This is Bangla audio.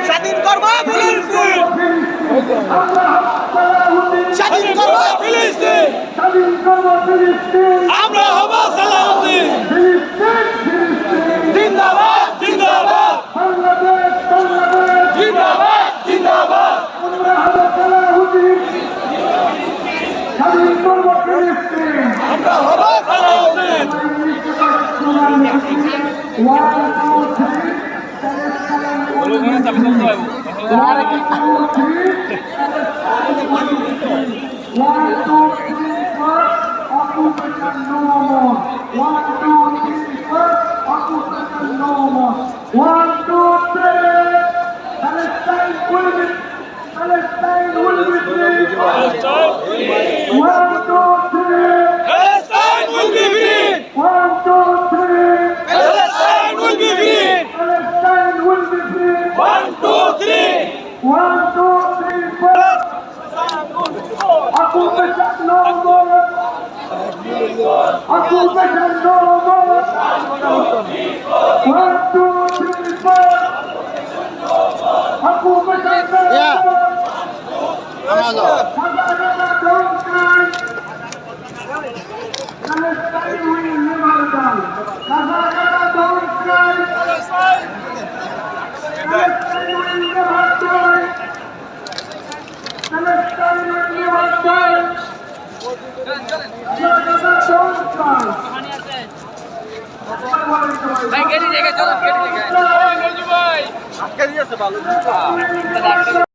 স্বাধীন করব ফিলিস্তিন, স্বাধীন করব ফিলিস্তিন, স্বাধীন করব ফিলিস্তিন, আমরা হব সালাউদ্দিন। ফিলিস্তিন ফিলিস্তিন, জিন্দাবাদ জিন্দাবাদ বাংলাদেশ বাংলাদেশ, জিন্দাবাদ জিন্দাবাদ। আমরা হব সালাউদ্দিন, স্বাধীন করব ফিলিস্তিন, আমরা হব Salauddin. Palestine will be free. Palestine will be free. 1, 2, 3. Occupation no more. Occupation no more. 1, 2, 3, 4. Occupation no more. Don't cry. Palestine will never die. Don't cry. Palestine will never die. Palestine will never die. Don't cry. ভাই গেড়ি জায়গায় চলো গেড়ি জায়গায় Don't cry.